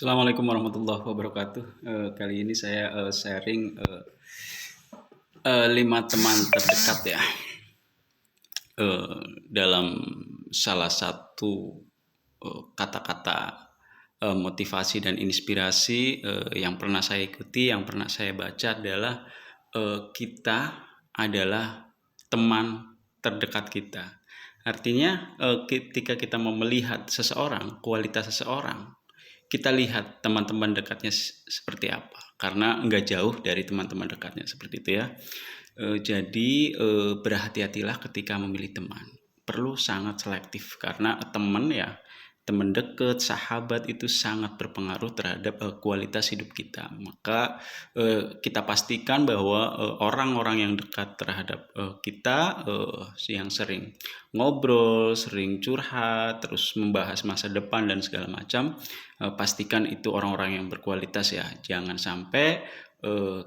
Assalamualaikum warahmatullahi wabarakatuh. Kali ini saya sharing 5 teman terdekat ya. Dalam salah satu kata-kata motivasi dan inspirasi yang pernah saya ikuti, yang pernah saya baca adalah kita adalah teman terdekat kita. Artinya ketika kita mau melihat seseorang, kualitas seseorang, kita lihat teman-teman dekatnya seperti apa, karena nggak jauh dari teman-teman dekatnya seperti itu ya. Jadi berhati-hatilah ketika memilih teman, perlu sangat selektif karena teman deket, sahabat itu sangat berpengaruh terhadap kualitas hidup kita. Maka kita pastikan bahwa orang-orang yang dekat terhadap kita, yang sering ngobrol, sering curhat, terus membahas masa depan dan segala macam, pastikan itu orang-orang yang berkualitas ya. Jangan sampai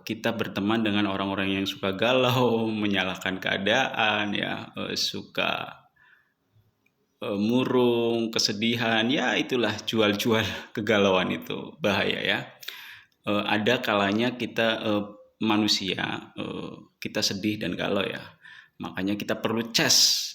kita berteman dengan orang-orang yang suka galau, menyalahkan keadaan ya, suka murung, kesedihan, ya itulah jual-jual kegalauan, itu bahaya ya. Ada kalanya kita manusia, kita sedih dan galau ya. Makanya kita perlu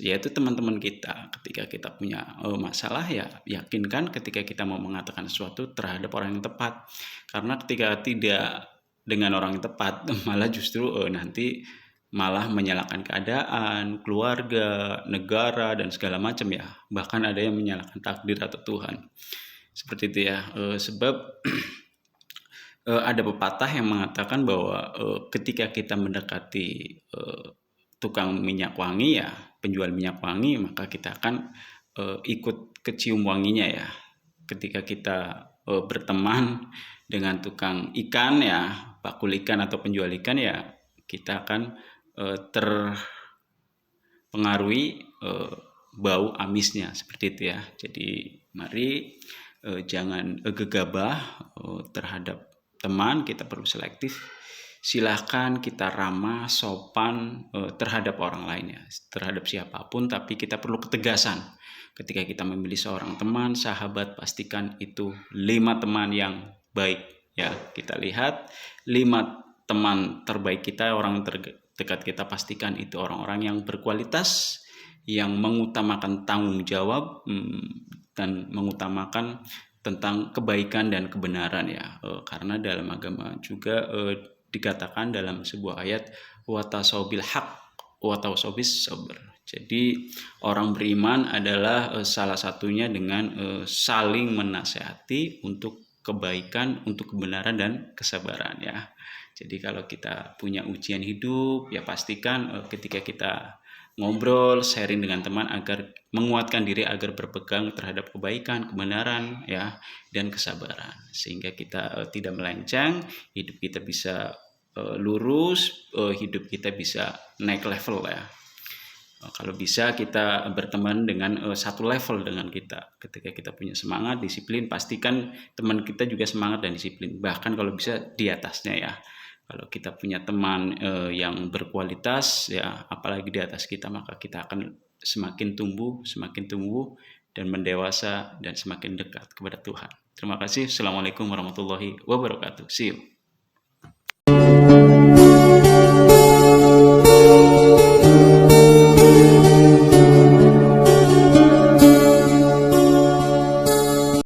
yaitu teman-teman kita. Ketika kita punya masalah ya, yakinkan ketika kita mau mengatakan sesuatu terhadap orang yang tepat. Karena ketika tidak dengan orang yang tepat, malah justru nanti malah menyalahkan keadaan, keluarga, negara, dan segala macam ya. Bahkan ada yang menyalahkan takdir atau Tuhan. Seperti itu ya. Sebab ada pepatah yang mengatakan bahwa ketika kita mendekati tukang minyak wangi ya, penjual minyak wangi, maka kita akan ikut kecium wanginya ya. Ketika kita berteman dengan tukang ikan ya, bakul ikan atau penjual ikan ya, kita akan terpengaruhi bau amisnya seperti itu ya. Jadi mari jangan gegabah terhadap teman, kita perlu selektif. Silahkan kita ramah, sopan terhadap orang lain ya, terhadap siapapun, tapi kita perlu ketegasan. Ketika kita memilih seorang teman, sahabat, pastikan itu 5 teman yang baik ya. Kita lihat 5 teman terbaik kita, orang terdekat kita, pastikan itu orang-orang yang berkualitas, yang mengutamakan tanggung jawab dan mengutamakan tentang kebaikan dan kebenaran ya. Karena dalam agama juga dikatakan dalam sebuah ayat, watashau bil haq watashau bis sabr. Jadi orang beriman adalah salah satunya dengan saling menasehati untuk kebaikan, untuk kebenaran dan kesabaran ya. Jadi kalau kita punya ujian hidup ya, pastikan ketika kita ngobrol, sharing dengan teman agar menguatkan diri, agar berpegang terhadap kebaikan, kebenaran ya, dan kesabaran, sehingga kita tidak melenceng, hidup kita bisa lurus, hidup kita bisa naik level ya. Kalau bisa kita berteman dengan satu level dengan kita. Ketika kita punya semangat, disiplin, pastikan teman kita juga semangat dan disiplin. Bahkan kalau bisa di atasnya ya. Kalau kita punya teman yang berkualitas ya, apalagi di atas kita, maka kita akan semakin tumbuh dan mendewasa dan semakin dekat kepada Tuhan. Terima kasih. Assalamualaikum warahmatullahi wabarakatuh. See you.